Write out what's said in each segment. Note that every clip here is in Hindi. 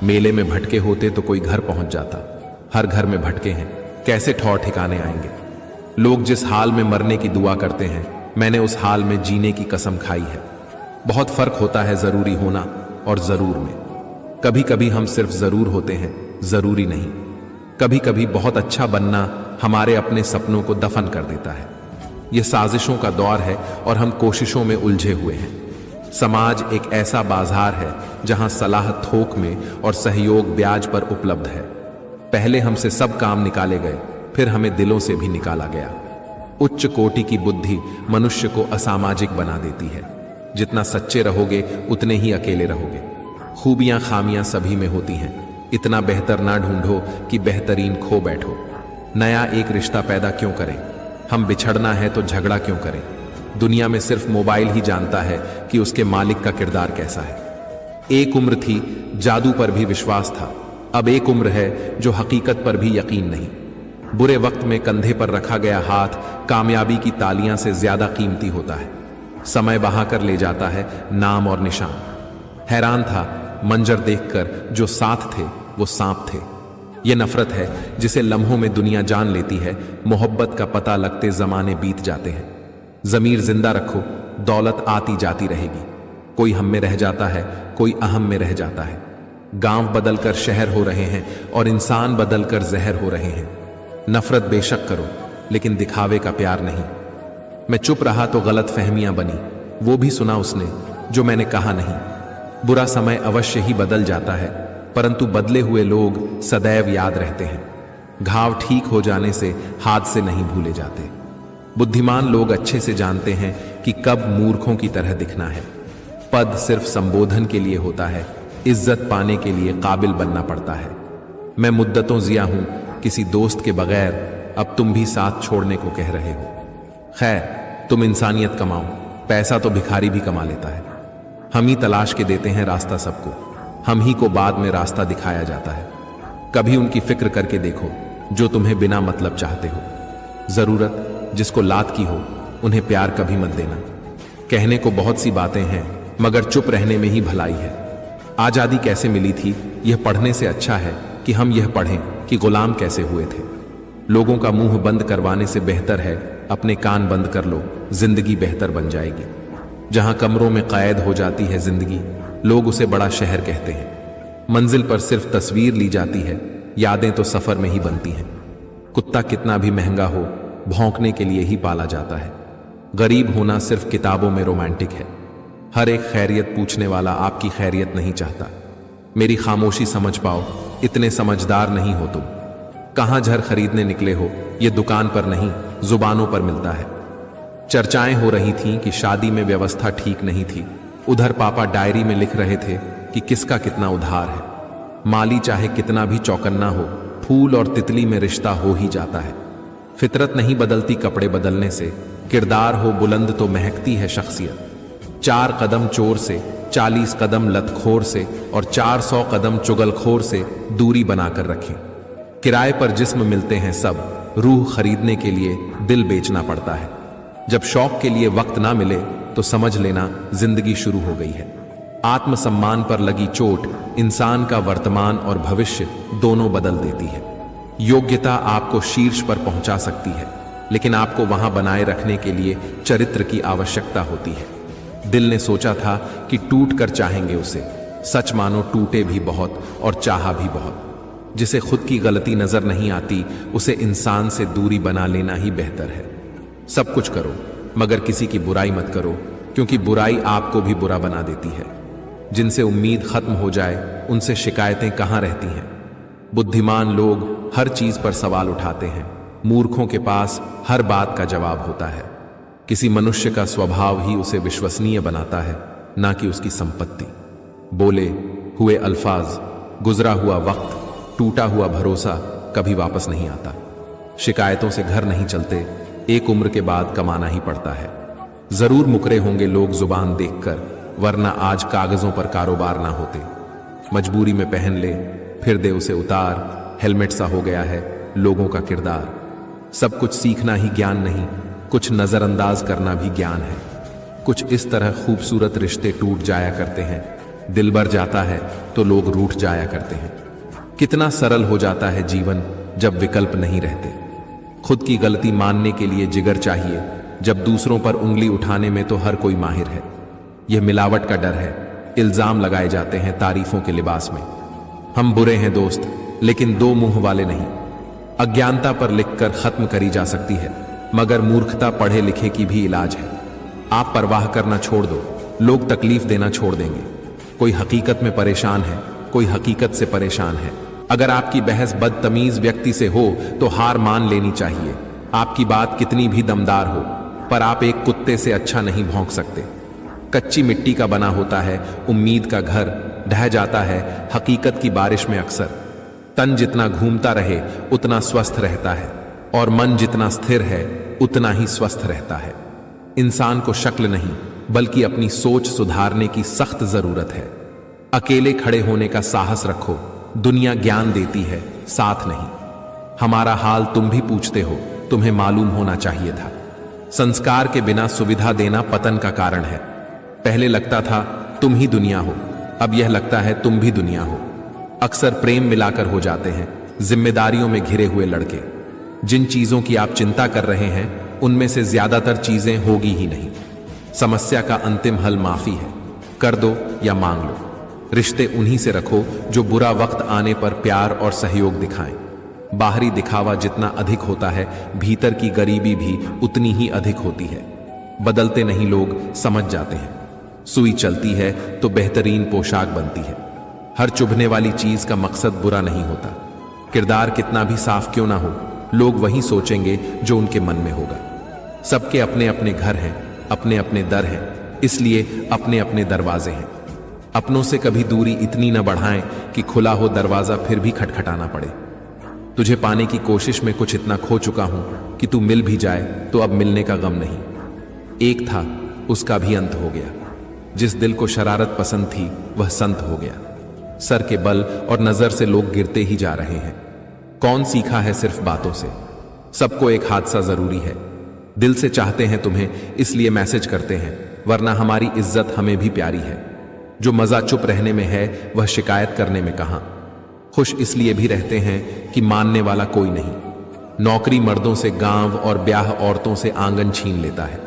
मेले में भटके होते तो कोई घर पहुंच जाता, हर घर में भटके हैं, कैसे ठौर ठिकाने आएंगे। लोग जिस हाल में मरने की दुआ करते हैं, मैंने उस हाल में जीने की कसम खाई है। बहुत फर्क होता है जरूरी होना और जरूर में। कभी कभी हम सिर्फ जरूर होते हैं, जरूरी नहीं। कभी कभी बहुत अच्छा बनना हमारे अपने सपनों को दफन कर देता है। यह साजिशों का दौर है और हम कोशिशों में उलझे हुए हैं। समाज एक ऐसा बाजार है जहां सलाह थोक में और सहयोग ब्याज पर उपलब्ध है। पहले हमसे सब काम निकाले गए, फिर हमें दिलों से भी निकाला गया। उच्च कोटि की बुद्धि मनुष्य को असामाजिक बना देती है। जितना सच्चे रहोगे उतने ही अकेले रहोगे। खूबियां खामियां सभी में होती हैं। इतना बेहतर ना ढूंढो कि बेहतरीन खो बैठो। नया एक रिश्ता पैदा क्यों करें? हम बिछड़ना है तो झगड़ा क्यों करें? दुनिया में सिर्फ मोबाइल ही जानता है कि उसके मालिक का किरदार कैसा है। एक उम्र थी जादू पर भी विश्वास था, अब एक उम्र है जो हकीकत पर भी यकीन नहीं। बुरे वक्त में कंधे पर रखा गया हाथ कामयाबी की तालियां से ज्यादा कीमती होता है। समय बहाकर ले जाता है नाम और निशान। हैरान था मंजर देखकर जो साथ थे वो सांप थे। ये नफरत है जिसे लम्हों में दुनिया जान लेती है। मोहब्बत का पता लगते जमाने बीत जाते हैं। जमीर जिंदा रखो, दौलत आती जाती रहेगी। कोई हम में रह जाता है, कोई अहम में रह जाता है। गांव बदलकर शहर हो रहे हैं और इंसान बदलकर जहर हो रहे हैं। नफरत बेशक करो, लेकिन दिखावे का प्यार नहीं। मैं चुप रहा तो गलत फहमियां बनी, वो भी सुना उसने जो मैंने कहा नहीं। बुरा समय अवश्य ही बदल जाता है, परंतु बदले हुए लोग सदैव याद रहते हैं। घाव ठीक हो जाने से हाथ से नहीं भूले जाते। बुद्धिमान लोग अच्छे से जानते हैं कि कब मूर्खों की तरह दिखना है। पद सिर्फ संबोधन के लिए होता है, इज्जत पाने के लिए काबिल बनना पड़ता है। मैं मुद्दतों जिया हूं किसी दोस्त के बगैर, अब तुम भी साथ छोड़ने को कह रहे हो। खैर, तुम इंसानियत कमाओ, पैसा तो भिखारी भी कमा लेता है। हम ही तलाश के देते हैं रास्ता सबको, हम ही को बाद में रास्ता दिखाया जाता है। कभी उनकी फिक्र करके देखो जो तुम्हें बिना मतलब चाहते हो। जरूरत जिसको लात की हो उन्हें प्यार कभी मत देना। कहने को बहुत सी बातें हैं, मगर चुप रहने में ही भलाई है। आजादी कैसे मिली थी यह पढ़ने से अच्छा है कि हम यह पढ़ें कि गुलाम कैसे हुए थे। लोगों का मुंह बंद करवाने से बेहतर है अपने कान बंद कर लो, जिंदगी बेहतर बन जाएगी। जहां कमरों में कैद हो जाती है जिंदगी, लोग उसे बड़ा शहर कहते हैं। मंजिल पर सिर्फ तस्वीर ली जाती है, यादें तो सफर में ही बनती हैं। कुत्ता कितना भी महंगा हो, भौंकने के लिए ही पाला जाता है। गरीब होना सिर्फ किताबों में रोमांटिक है। हर एक खैरियत पूछने वाला आपकी खैरियत नहीं चाहता। मेरी खामोशी समझ पाओ, इतने समझदार नहीं हो तुम। कहां झर खरीदने निकले हो, यह दुकान पर नहीं जुबानों पर मिलता है। चर्चाएं हो रही थीं कि शादी में व्यवस्था ठीक नहीं थी। उधर पापा डायरी में लिख रहे थे कि किसका कितना उधार है। माली चाहे कितना भी चौकन्ना हो, फूल और तितली में रिश्ता हो ही जाता है। फितरत नहीं बदलती कपड़े बदलने से, किरदार हो बुलंद तो महकती है शख्सियत। 4 कदम चोर से, 40 कदम लतखोर से और 400 कदम चुगलखोर से दूरी बनाकर रखें। किराए पर जिस्म मिलते हैं सब, रूह खरीदने के लिए दिल बेचना पड़ता है। जब शौक के लिए वक्त ना मिले तो समझ लेना जिंदगी शुरू हो गई है। आत्मसम्मान पर लगी चोट इंसान का वर्तमान और भविष्य दोनों बदल देती है। योग्यता आपको शीर्ष पर पहुंचा सकती है, लेकिन आपको वहां बनाए रखने के लिए चरित्र की आवश्यकता होती है। दिल ने सोचा था कि टूट कर चाहेंगे उसे, सच मानो टूटे भी बहुत और चाहा भी बहुत। जिसे खुद की गलती नजर नहीं आती, उसे इंसान से दूरी बना लेना ही बेहतर है। सब कुछ करो मगर किसी की बुराई मत करो, क्योंकि बुराई आपको भी बुरा बना देती है। जिनसे उम्मीद खत्म हो जाए उनसे शिकायतें कहां रहती हैं। बुद्धिमान लोग हर चीज पर सवाल उठाते हैं, मूर्खों के पास हर बात का जवाब होता है। किसी मनुष्य का स्वभाव ही उसे विश्वसनीय बनाता है, ना कि उसकी संपत्ति। बोले हुए अल्फाज, गुजरा हुआ वक्त, टूटा हुआ भरोसा कभी वापस नहीं आता। शिकायतों से घर नहीं चलते, एक उम्र के बाद कमाना ही पड़ता है। जरूर मुकरे होंगे लोग जुबान देखकर, वरना आज कागजों पर कारोबार ना होते। मजबूरी में पहन ले, फिर दे उसे उतार, हेलमेट सा हो गया है लोगों का किरदार। सब कुछ सीखना ही ज्ञान नहीं, कुछ नजरअंदाज करना भी ज्ञान है। कुछ इस तरह खूबसूरत रिश्ते टूट जाया करते हैं दिल भर जाता है तो लोग रूठ जाया करते हैं। कितना सरल हो जाता है जीवन जब विकल्प नहीं रहते। खुद की गलती मानने के लिए जिगर चाहिए, जब दूसरों पर उंगली उठाने में तो हर कोई माहिर है। यह मिलावट का डर है, इल्जाम लगाए जाते हैं तारीफों के लिबास में। हम बुरे हैं दोस्त, लेकिन दो मुंह वाले नहीं। अज्ञानता पर लिखकर खत्म करी जा सकती है, मगर मूर्खता पढ़े लिखे की भी इलाज है। आप परवाह करना छोड़ दो, लोग तकलीफ देना छोड़ देंगे। कोई हकीकत में परेशान है, कोई हकीकत से परेशान है। अगर आपकी बहस बदतमीज व्यक्ति से हो तो हार मान लेनी चाहिए। आपकी बात कितनी भी दमदार हो, पर आप एक कुत्ते से अच्छा नहीं भौंक सकते। कच्ची मिट्टी का बना होता है उम्मीद का घर, ढह जाता है हकीकत की बारिश में अक्सर। तन जितना घूमता रहे उतना स्वस्थ रहता है, और मन जितना स्थिर है उतना ही स्वस्थ रहता है। इंसान को शक्ल नहीं बल्कि अपनी सोच सुधारने की सख्त जरूरत है। अकेले खड़े होने का साहस रखो, दुनिया ज्ञान देती है, साथ नहीं। हमारा हाल तुम भी पूछते हो, तुम्हें मालूम होना चाहिए था। संस्कार के बिना सुविधा देना पतन का कारण है। पहले लगता था तुम ही दुनिया हो, अब यह लगता है तुम भी दुनिया हो। अक्सर प्रेम मिलाकर हो जाते हैं जिम्मेदारियों में घिरे हुए लड़के। जिन चीजों की आप चिंता कर रहे हैं उनमें से ज्यादातर चीजें होगी ही नहीं। समस्या का अंतिम हल माफी है, कर दो या मांग लो। रिश्ते उन्हीं से रखो जो बुरा वक्त आने पर प्यार और सहयोग दिखाएं। बाहरी दिखावा जितना अधिक होता है, भीतर की गरीबी भी उतनी ही अधिक होती है। बदलते नहीं लोग, समझ जाते हैं। सुई चलती है तो बेहतरीन पोशाक बनती है। हर चुभने वाली चीज का मकसद बुरा नहीं होता। किरदार कितना भी साफ क्यों ना हो, लोग वही सोचेंगे जो उनके मन में होगा। सबके अपने अपने घर हैं, अपने अपने दर हैं, इसलिए अपने अपने दरवाजे हैं। अपनों से कभी दूरी इतनी न बढ़ाएं कि खुला हो दरवाजा फिर भी खटखटाना पड़े। तुझे पाने की कोशिश में कुछ इतना खो चुका हूं कि तू मिल भी जाए तो अब मिलने का गम नहीं। एक था, उसका भी अंत हो गया। जिस दिल को शरारत पसंद थी वह संत हो गया। सर के बल और नजर से लोग गिरते ही जा रहे हैं। कौन सीखा है सिर्फ बातों से? सबको एक हादसा जरूरी है। दिल से चाहते हैं तुम्हें, इसलिए मैसेज करते हैं, वरना हमारी इज्जत हमें भी प्यारी है। जो मजा चुप रहने में है वह शिकायत करने में कहां। खुश इसलिए भी रहते हैं कि मानने वाला कोई नहीं। नौकरी मर्दों से गांव और ब्याह औरतों से आंगन छीन लेता है।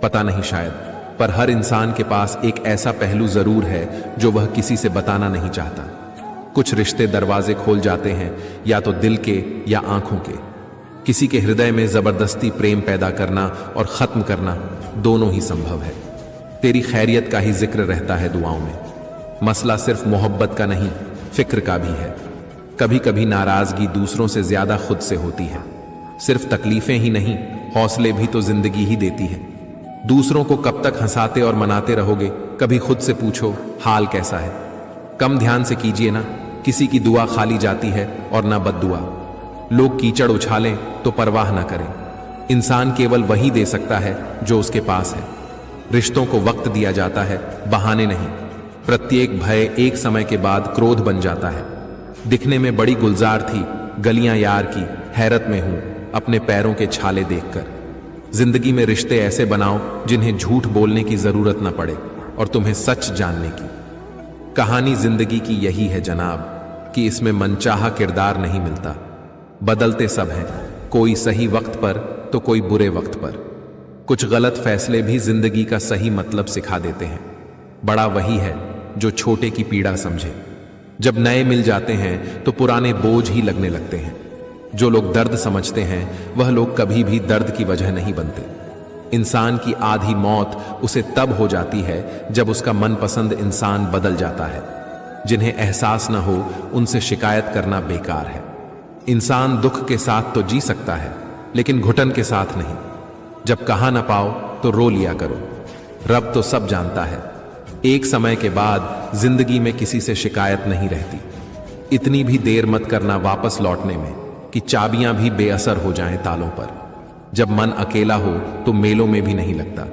पता नहीं शायद, पर हर इंसान के पास एक ऐसा पहलू जरूर है जो वह किसी से बताना नहीं चाहता। कुछ रिश्ते दरवाजे खोल जाते हैं, या तो दिल के या आंखों के। किसी के हृदय में जबरदस्ती प्रेम पैदा करना और खत्म करना दोनों ही संभव है। तेरी खैरियत का ही जिक्र रहता है दुआओं में। मसला सिर्फ मोहब्बत का नहीं, फिक्र का भी है। कभी कभी नाराजगी दूसरों से ज्यादा खुद से होती है। सिर्फ तकलीफें ही नहीं, हौसले भी तो जिंदगी ही देती है। दूसरों को कब तक हंसाते और मनाते रहोगे? कभी खुद से पूछो, हाल कैसा है? कम ध्यान से कीजिए ना, किसी की दुआ खाली जाती है और ना बद्दुआ। लोग कीचड़ उछालें तो परवाह ना करें। इंसान केवल वही दे सकता है जो उसके पास है। रिश्तों को वक्त दिया जाता है, बहाने नहीं। प्रत्येक भय एक समय के बाद क्रोध बन जाता है। दिखने में बड़ी गुलजार थी गलियां यार की, हैरत में हूं अपने पैरों के छाले देखकर। जिंदगी में रिश्ते ऐसे बनाओ जिन्हें झूठ बोलने की जरूरत न पड़े और तुम्हें सच जानने की। कहानी जिंदगी की यही है जनाब, कि इसमें मनचाहा किरदार नहीं मिलता। बदलते सब हैं, कोई सही वक्त पर तो कोई बुरे वक्त पर। कुछ गलत फैसले भी जिंदगी का सही मतलब सिखा देते हैं। बड़ा वही है जो छोटे की पीड़ा समझे। जब नए मिल जाते हैं तो पुराने बोझ ही लगने लगते हैं। जो लोग दर्द समझते हैं वह लोग कभी भी दर्द की वजह नहीं बनते। इंसान की आधी मौत उसे तब हो जाती है जब उसका मनपसंद इंसान बदल जाता है। जिन्हें एहसास न हो उनसे शिकायत करना बेकार है। इंसान दुख के साथ तो जी सकता है, लेकिन घुटन के साथ नहीं। जब कहा ना पाओ तो रो लिया करो। रब तो सब जानता है। एक समय के बाद जिंदगी में किसी से शिकायत नहीं रहती। इतनी भी देर मत करना वापस लौटने में कि चाबियां भी बेअसर हो जाएं तालों पर। जब मन अकेला हो तो मेलों में भी नहीं लगता।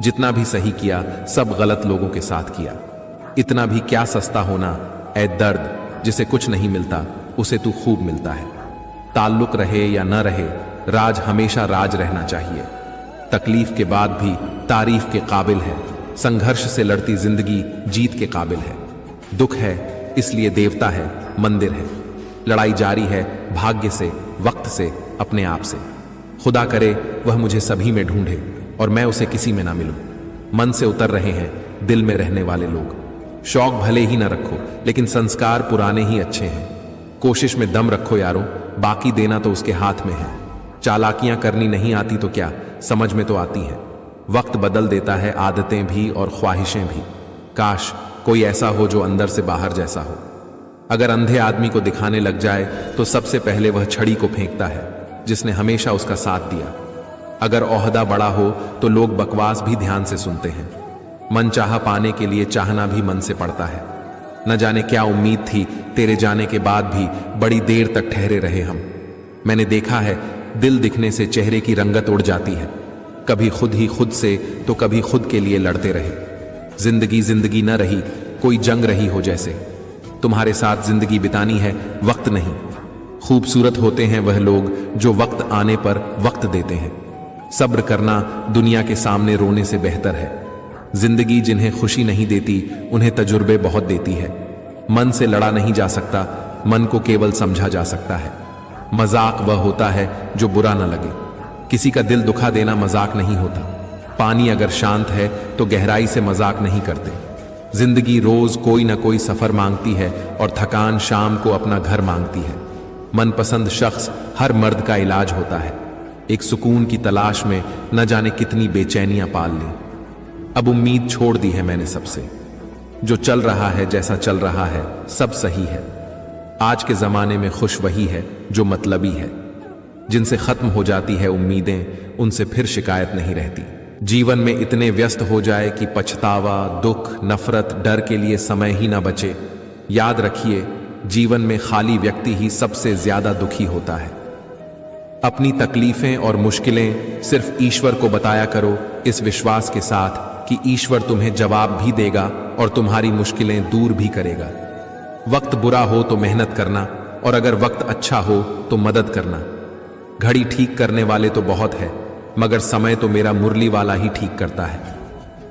जितना भी सही किया सब गलत लोगों के साथ किया। इतना भी क्या सस्ता होना, ऐ दर्द जिसे कुछ नहीं मिलता उसे तू खूब मिलता है। ताल्लुक रहे या न रहे, राज हमेशा राज रहना चाहिए। तकलीफ के बाद भी तारीफ के काबिल है। संघर्ष से लड़ती जिंदगी जीत के काबिल है। दुख है इसलिए देवता है, मंदिर है। लड़ाई जारी है भाग्य से, वक्त से, अपने आप से। खुदा करे वह मुझे सभी में ढूंढे और मैं उसे किसी में ना मिलूं। मन से उतर रहे हैं दिल में रहने वाले लोग। शौक भले ही ना रखो लेकिन संस्कार पुराने ही अच्छे हैं। कोशिश में दम रखो यारो, बाकी देना तो उसके हाथ में है। चालाकियां करनी नहीं आती तो क्या, समझ में तो आती है। वक्त बदल देता है आदतें भी और ख्वाहिशें भी। काश कोई ऐसा हो जो अंदर से बाहर जैसा हो। अगर अंधे आदमी को दिखाने लग जाए तो सबसे पहले वह छड़ी को फेंकता है जिसने हमेशा उसका साथ दिया। अगर ओहदा बड़ा हो तो लोग बकवास भी ध्यान से सुनते हैं। मन चाहा पाने के लिए चाहना भी मन से पड़ता है। न जाने क्या उम्मीद थी तेरे जाने के बाद भी बड़ी देर तक ठहरे रहे हम। मैंने देखा है दिल दिखने से चेहरे की रंगत उड़ जाती है। कभी खुद ही खुद से तो कभी खुद के लिए लड़ते रहे। जिंदगी जिंदगी न रही, कोई जंग रही हो जैसे। तुम्हारे साथ जिंदगी बितानी है, वक्त नहीं। खूबसूरत होते हैं वह लोग जो वक्त आने पर वक्त देते हैं। सब्र करना दुनिया के सामने रोने से बेहतर है। जिंदगी जिन्हें खुशी नहीं देती उन्हें तजुर्बे बहुत देती है। मन से लड़ा नहीं जा सकता, मन को केवल समझा जा सकता है। मजाक वह होता है जो बुरा न लगे। किसी का दिल दुखा देना मजाक नहीं होता। पानी अगर शांत है तो गहराई से मजाक नहीं करते। जिंदगी रोज कोई ना कोई सफर मांगती है और थकान शाम को अपना घर मांगती है। मनपसंद शख्स हर मर्द का इलाज होता है। एक सुकून की तलाश में न जाने कितनी बेचैनियां पाल ली। अब उम्मीद छोड़ दी है मैंने सबसे। जो चल रहा है जैसा चल रहा है सब सही है। आज के जमाने में खुश वही है जो मतलबी है। जिनसे खत्म हो जाती है उम्मीदें उनसे फिर शिकायत नहीं रहती। जीवन में इतने व्यस्त हो जाए कि पछतावा, दुख, नफरत, डर के लिए समय ही ना बचे। याद रखिए जीवन में खाली व्यक्ति ही सबसे ज्यादा दुखी होता है। अपनी तकलीफें और मुश्किलें सिर्फ ईश्वर को बताया करो, इस विश्वास के साथ कि ईश्वर तुम्हें जवाब भी देगा और तुम्हारी मुश्किलें दूर भी करेगा। वक्त बुरा हो तो मेहनत करना और अगर वक्त अच्छा हो तो मदद करना। घड़ी ठीक करने वाले तो बहुत है मगर समय तो मेरा मुरली वाला ही ठीक करता है।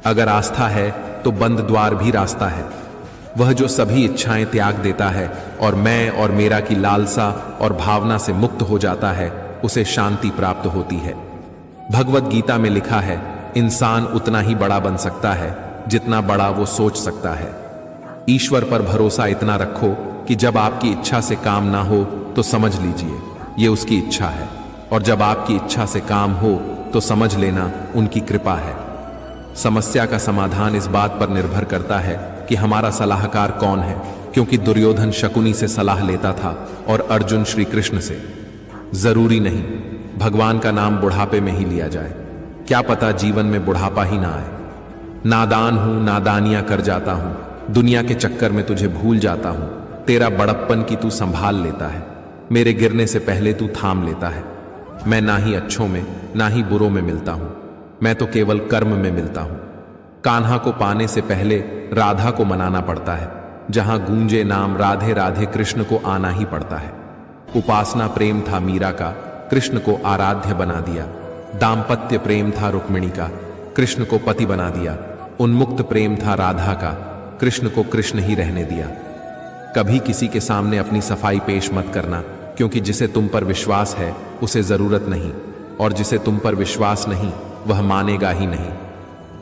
अगर आस्था है तो बंद द्वार भी रास्ता है। वह जो सभी इच्छाएं त्याग देता है और मैं और मेरा की लालसा और भावना से मुक्त हो जाता है उसे शांति प्राप्त होती है। भगवत गीता में लिखा है इंसान उतना ही बड़ा बन सकता है जितना बड़ा वो सोच सकता है। ईश्वर पर भरोसा इतना रखो कि जब आपकी इच्छा से काम ना हो तो समझ लीजिए ये उसकी इच्छा है, और जब आपकी इच्छा से काम हो तो समझ लेना उनकी कृपा है। समस्या का समाधान इस बात पर निर्भर करता है कि हमारा सलाहकार कौन है, क्योंकि दुर्योधन शकुनी से सलाह लेता था और अर्जुन श्री कृष्ण से। जरूरी नहीं भगवान का नाम बुढ़ापे में ही लिया जाए, क्या पता जीवन में बुढ़ापा ही ना आए। नादान हूं, नादानियां कर जाता हूं, दुनिया के चक्कर में तुझे भूल जाता हूं। तेरा बड़प्पन की तू संभाल लेता है, मेरे गिरने से पहले तू थाम लेता है। मैं ना ही अच्छों में ना ही बुरों में मिलता हूं, मैं तो केवल कर्म में मिलता हूं। कान्हा को पाने से पहले राधा को मनाना पड़ता है। जहां गूंजे नाम राधे राधे कृष्ण को आना ही पड़ता है। उपासना प्रेम था मीरा का, कृष्ण को आराध्य बना दिया। दाम्पत्य प्रेम था रुक्मिणी का, कृष्ण को पति बना दिया। उन्मुक्त प्रेम था राधा का, कृष्ण को कृष्ण ही रहने दिया। कभी किसी के सामने अपनी सफाई पेश मत करना, क्योंकि जिसे तुम पर विश्वास है उसे जरूरत नहीं, और जिसे तुम पर विश्वास नहीं वह मानेगा ही नहीं।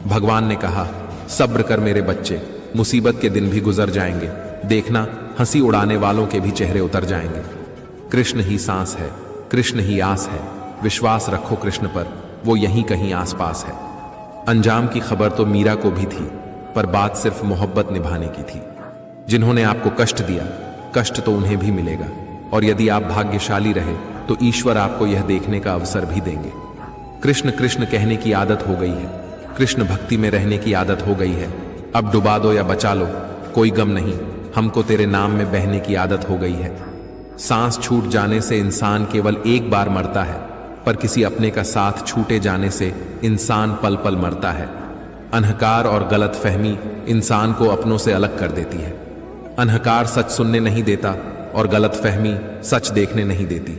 भगवान ने कहा सब्र कर मेरे बच्चे, मुसीबत के दिन भी गुजर जाएंगे। देखना हंसी उड़ाने वालों के भी चेहरे उतर जाएंगे। कृष्ण ही सांस है, कृष्ण ही आस है। विश्वास रखो कृष्ण पर, वो यहीं कहीं आसपास है। अंजाम की खबर तो मीरा को भी थी, पर बात सिर्फ मोहब्बत निभाने की थी। जिन्होंने आपको कष्ट दिया, कष्ट तो उन्हें भी मिलेगा, और यदि आप भाग्यशाली रहे तो ईश्वर आपको यह देखने का अवसर भी देंगे। कृष्ण कृष्ण कहने की आदत हो गई है, कृष्ण भक्ति में रहने की आदत हो गई है। अब डुबा दो या बचा लो, कोई गम नहीं, हमको तेरे नाम में बहने की आदत हो गई है। सांस छूट जाने से इंसान केवल एक बार मरता है, पर किसी अपने का साथ छूटे जाने से इंसान पल पल मरता है। अहंकार और गलत फहमी इंसान को अपनों से अलग कर देती है। अहंकार सच सुनने नहीं देता और गलत फहमी सच देखने नहीं देती।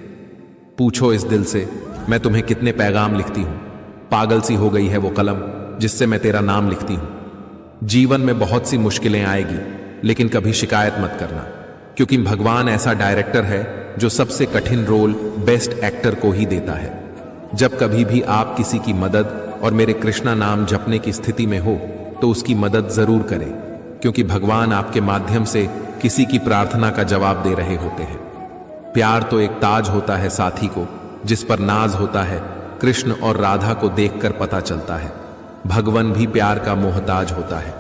पूछो इस दिल से मैं तुम्हें कितने पैगाम लिखती हूं। पागल सी हो गई है वो कलम जिससे मैं तेरा नाम लिखती हूं। जीवन में बहुत सी मुश्किलें आएगी, लेकिन कभी शिकायत मत करना, क्योंकि भगवान ऐसा डायरेक्टर है जो सबसे कठिन रोल बेस्ट एक्टर को ही देता है। जब कभी भी आप किसी की मदद और मेरे कृष्णा नाम जपने की स्थिति में हो तो उसकी मदद जरूर करें, क्योंकि भगवान आपके माध्यम से किसी की प्रार्थना का जवाब दे रहे होते हैं। प्यार तो एक ताज होता है साथी को, जिस पर नाज होता है। कृष्ण और राधा को देखकर पता चलता है भगवान भी प्यार का मोहताज होता है।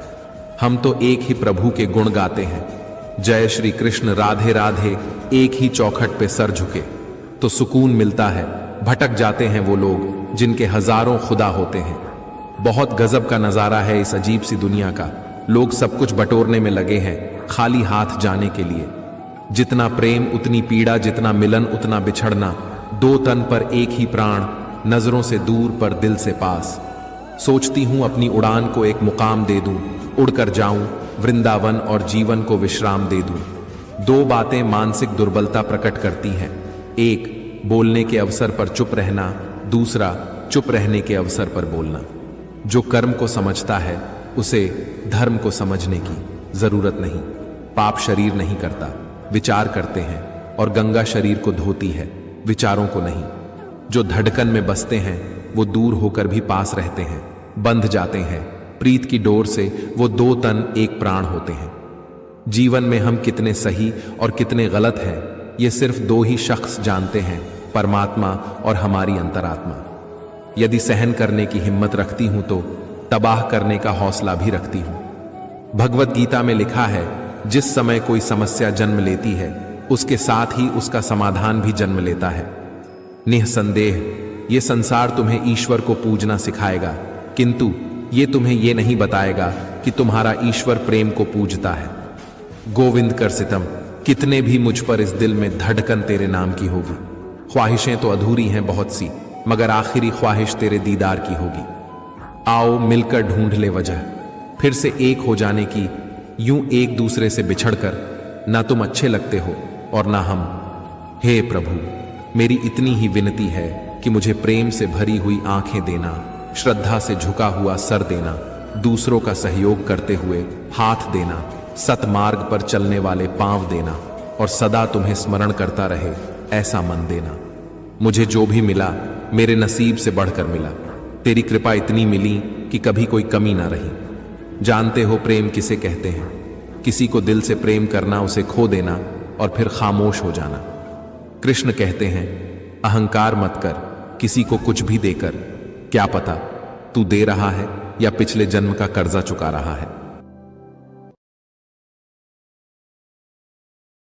हम तो एक ही प्रभु के गुण गाते हैं, जय श्री कृष्ण राधे राधे, एक ही चौखट पे सर झुके तो सुकून मिलता है। भटक जाते हैं वो लोग जिनके हजारों खुदा होते हैं। बहुत गजब का नजारा है इस अजीब सी दुनिया का। लोग सब कुछ बटोरने में लगे हैं, खाली हाथ जाने के लिए। जितना प्रेम उतनी पीड़ा, जितना मिलन उतना बिछड़ना। दो तन पर एक ही प्राण, नजरों से दूर पर दिल से पास। सोचती हूं अपनी उड़ान को एक मुकाम दे दूं, उड़कर जाऊं वृंदावन और जीवन को विश्राम दे दूं। दो बातें मानसिक दुर्बलता प्रकट करती हैं, एक बोलने के अवसर पर चुप रहना, दूसरा चुप रहने के अवसर पर बोलना। जो कर्म को समझता है उसे धर्म को समझने की जरूरत नहीं। पाप शरीर नहीं करता, विचार करते हैं, और गंगा शरीर को धोती है, विचारों को नहीं। जो धड़कन में बसते हैं वो दूर होकर भी पास रहते हैं, बंध जाते हैं। प्रीत की डोर से वो दो तन एक प्राण होते हैं। जीवन में हम कितने सही और कितने गलत हैं ये सिर्फ दो ही शख्स जानते हैं, परमात्मा और हमारी अंतरात्मा। यदि सहन करने की हिम्मत रखती हूं तो तबाह करने का हौसला भी रखती हूं। भगवत गीता में लिखा है, जिस समय कोई समस्या जन्म लेती है उसके साथ ही उसका समाधान भी जन्म लेता है। निःसंदेह ये संसार तुम्हें ईश्वर को पूजना सिखाएगा, किंतु ये तुम्हें ये नहीं बताएगा कि तुम्हारा ईश्वर प्रेम को पूजता है। गोविंद कर सितम, कितने भी मुझ पर इस दिल में धड़कन तेरे नाम की होगी। ख्वाहिशें तो अधूरी हैं बहुत सी, मगर आखिरी ख्वाहिश तेरे दीदार की होगी। आओ मिलकर ढूंढ ले वजह फिर से एक हो जाने की, यूं एक दूसरे से बिछड़कर ना तुम अच्छे लगते हो और ना हम। हे प्रभु, मेरी इतनी ही विनती है कि मुझे प्रेम से भरी हुई आंखें देना, श्रद्धा से झुका हुआ सर देना, दूसरों का सहयोग करते हुए हाथ देना, सतमार्ग पर चलने वाले पांव देना, और सदा तुम्हें स्मरण करता रहे ऐसा मन देना। मुझे जो भी मिला मेरे नसीब से बढ़कर मिला। तेरी कृपा इतनी मिली कि कभी कोई कमी ना रही। जानते हो प्रेम किसे कहते हैं? किसी को दिल से प्रेम करना, उसे खो देना और फिर खामोश हो जाना। कृष्ण कहते हैं, अहंकार मत कर किसी को कुछ भी देकर, क्या पता तू दे रहा है या पिछले जन्म का कर्जा चुका रहा है।